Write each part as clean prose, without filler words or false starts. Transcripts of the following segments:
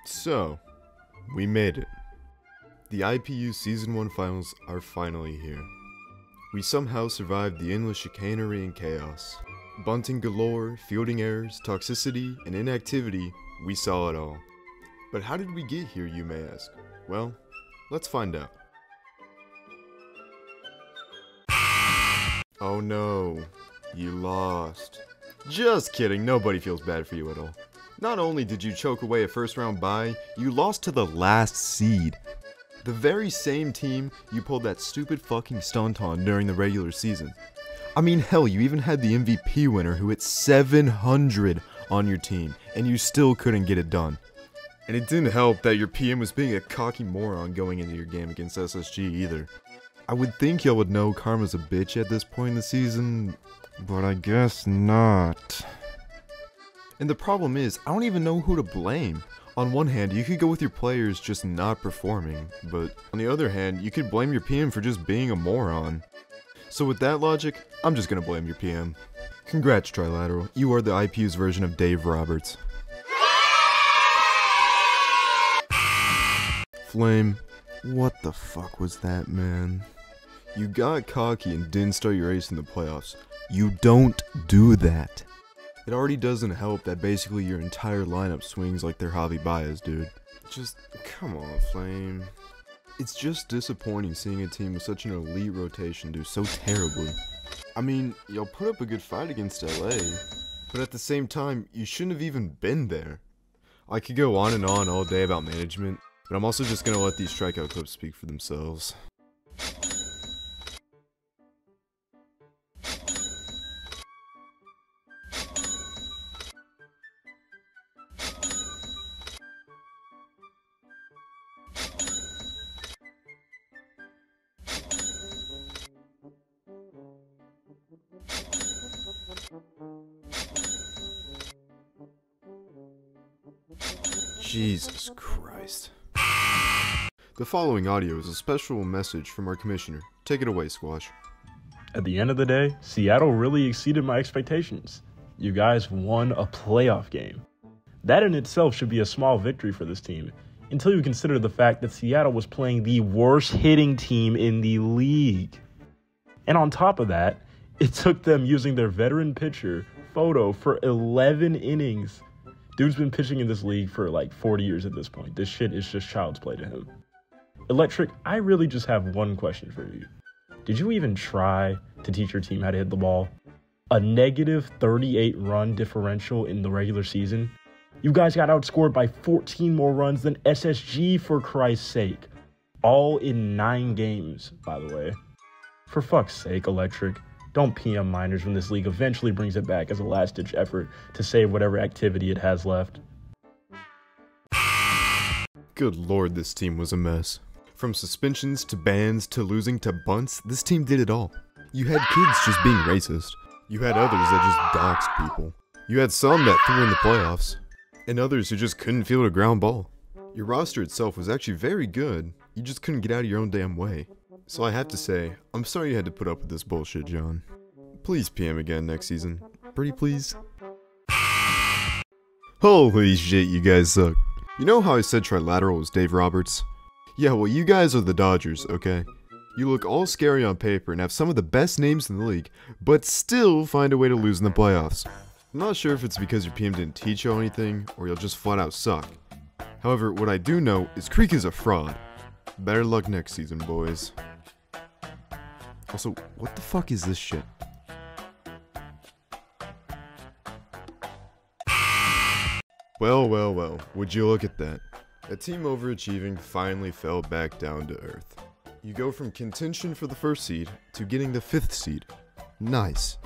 So, we made it. The IPU Season 1 finals are finally here. We somehow survived the endless chicanery and chaos. Bunting galore, fielding errors, toxicity, and inactivity, we saw it all. But how did we get here, you may ask? Well, let's find out. Oh no, you lost. Just kidding, nobody feels bad for you at all. Not only did you choke away a first round bye, you lost to the last seed. The very same team you pulled that stupid fucking stunt on during the regular season. I mean, hell, you even had the MVP winner who hit 700 on your team, and you still couldn't get it done. And it didn't help that your PM was being a cocky moron going into your game against SSG either. I would think y'all would know Karma's a bitch at this point in the season, but I guess not. And the problem is, I don't even know who to blame. On one hand, you could go with your players just not performing, but on the other hand, you could blame your PM for just being a moron. So with that logic, I'm just gonna blame your PM. Congrats, Trilateral, you are the IPU's version of Dave Roberts. Flame, what the fuck was that, man? You got cocky and didn't start your ace in the playoffs. You don't do that. It already doesn't help that basically your entire lineup swings like they're Javi Baez, dude. Just, come on, Flame. It's just disappointing seeing a team with such an elite rotation do so terribly. I mean, y'all put up a good fight against LA, but at the same time, you shouldn't have even been there. I could go on and on all day about management, but I'm also just gonna let these strikeout clips speak for themselves. Jesus Christ. The following audio is a special message from our commissioner. Take it away, Squash. At the end of the day, Seattle really exceeded my expectations. You guys won a playoff game. That in itself should be a small victory for this team, until you consider the fact that Seattle was playing the worst hitting team in the league. And on top of that, it took them using their veteran pitcher, Photo, for 11 innings. Dude's been pitching in this league for like 40 years at this point. This shit is just child's play to him. Electric, I really just have one question for you. Did you even try to teach your team how to hit the ball? A negative 38 run differential in the regular season? You guys got outscored by 14 more runs than SSG, for Christ's sake. All in 9 games, by the way. For fuck's sake, Electric, don't PM minors when this league eventually brings it back as a last-ditch effort to save whatever activity it has left. Good lord, this team was a mess. From suspensions to bans to losing to bunts, this team did it all. You had kids just being racist. You had others that just doxed people. You had some that threw in the playoffs. And others who just couldn't field a ground ball. Your roster itself was actually very good. You just couldn't get out of your own damn way. So I have to say, I'm sorry you had to put up with this bullshit, John. Please PM again next season. Pretty please. Holy shit, you guys suck. You know how I said Trilateral was Dave Roberts? Yeah, well, you guys are the Dodgers, okay? You look all scary on paper and have some of the best names in the league, but still find a way to lose in the playoffs. I'm not sure if it's because your PM didn't teach you anything, or you'll just flat out suck. However, what I do know is Creek is a fraud. Better luck next season, boys. Also, what the fuck is this shit? Well, would you look at that? A team overachieving finally fell back down to earth. You go from contention for the first seed to getting the 5th seed. Nice.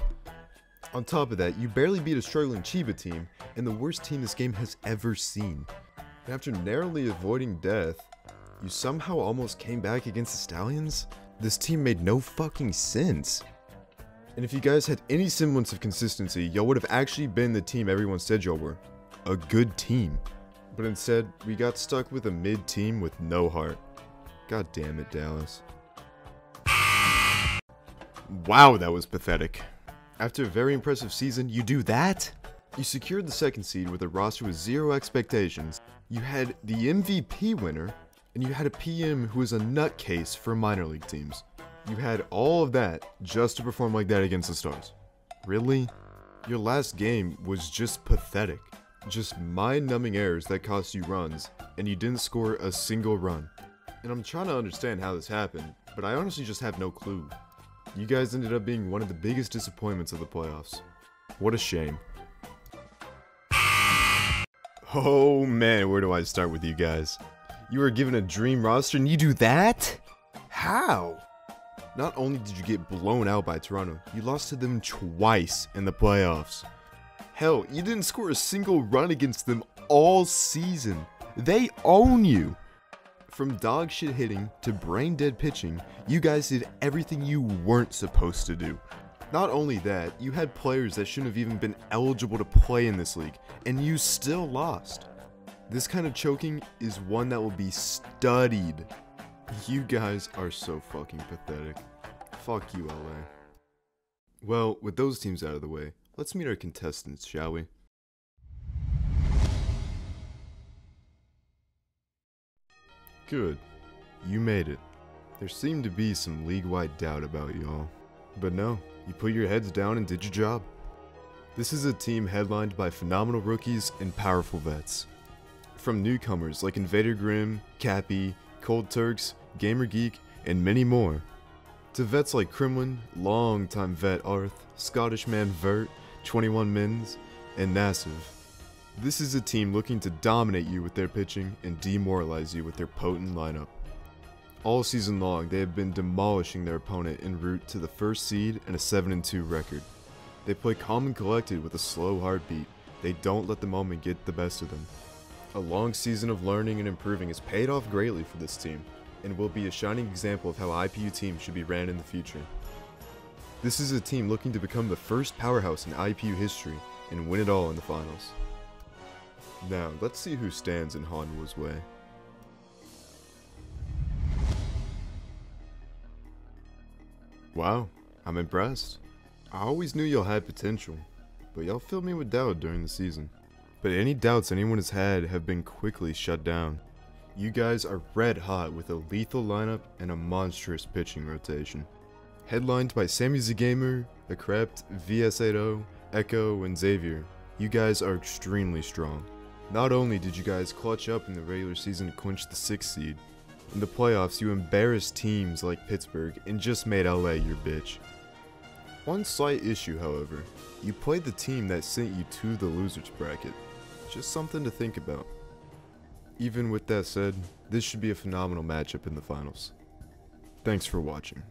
On top of that, you barely beat a struggling Chiba team and the worst team this game has ever seen. And after narrowly avoiding death, you somehow almost came back against the Stallions? This team made no fucking sense. And if you guys had any semblance of consistency, y'all would have actually been the team everyone said y'all were. A good team. But instead, we got stuck with a mid team with no heart. God damn it, Dallas. Wow, that was pathetic. After a very impressive season, you do that? You secured the 2nd seed with a roster with 0 expectations. You had the MVP winner, and you had a PM who was a nutcase for minor league teams. You had all of that just to perform like that against the Stars. Really? Your last game was just pathetic. Just mind-numbing errors that cost you runs, and you didn't score a single run. And I'm trying to understand how this happened, but I honestly just have no clue. You guys ended up being one of the biggest disappointments of the playoffs. What a shame. Oh man, where do I start with you guys? You were given a dream roster and you do that? How? Not only did you get blown out by Toronto, you lost to them twice in the playoffs. Hell, you didn't score a single run against them all season. They own you. From dog shit hitting to brain dead pitching, you guys did everything you weren't supposed to do. Not only that, you had players that shouldn't have even been eligible to play in this league, and you still lost. This kind of choking is one that will be studied. You guys are so fucking pathetic. Fuck you, LA. Well, with those teams out of the way, let's meet our contestants, shall we? Good. You made it. There seemed to be some league-wide doubt about y'all. But no, you put your heads down and did your job. This is a team headlined by phenomenal rookies and powerful vets. From newcomers like Invader Grimm, Cappy, Cold Turks, Gamer Geek, and many more, to vets like Kremlin, longtime vet Arth, Scottish man Vert, 21 Mins, and Nassiv. This is a team looking to dominate you with their pitching and demoralize you with their potent lineup. All season long, they have been demolishing their opponent en route to the first seed and a 7-2 record. They play calm and collected with a slow heartbeat. They don't let the moment get the best of them. A long season of learning and improving has paid off greatly for this team, and will be a shining example of how IPU teams should be ran in the future. This is a team looking to become the first powerhouse in IPU history and win it all in the finals. Now, let's see who stands in Hanwha's way. Wow, I'm impressed. I always knew y'all had potential, but y'all filled me with doubt during the season. But any doubts anyone has had have been quickly shut down. You guys are red hot with a lethal lineup and a monstrous pitching rotation. Headlined by Sammy Zagamer, Akrept, VS80, Echo, and Xavier, you guys are extremely strong. Not only did you guys clutch up in the regular season to clinch the 6th seed, in the playoffs you embarrassed teams like Pittsburgh and just made LA your bitch. One slight issue, however, you played the team that sent you to the losers bracket. Just something to think about. Even with that said, this should be a phenomenal matchup in the finals. Thanks for watching.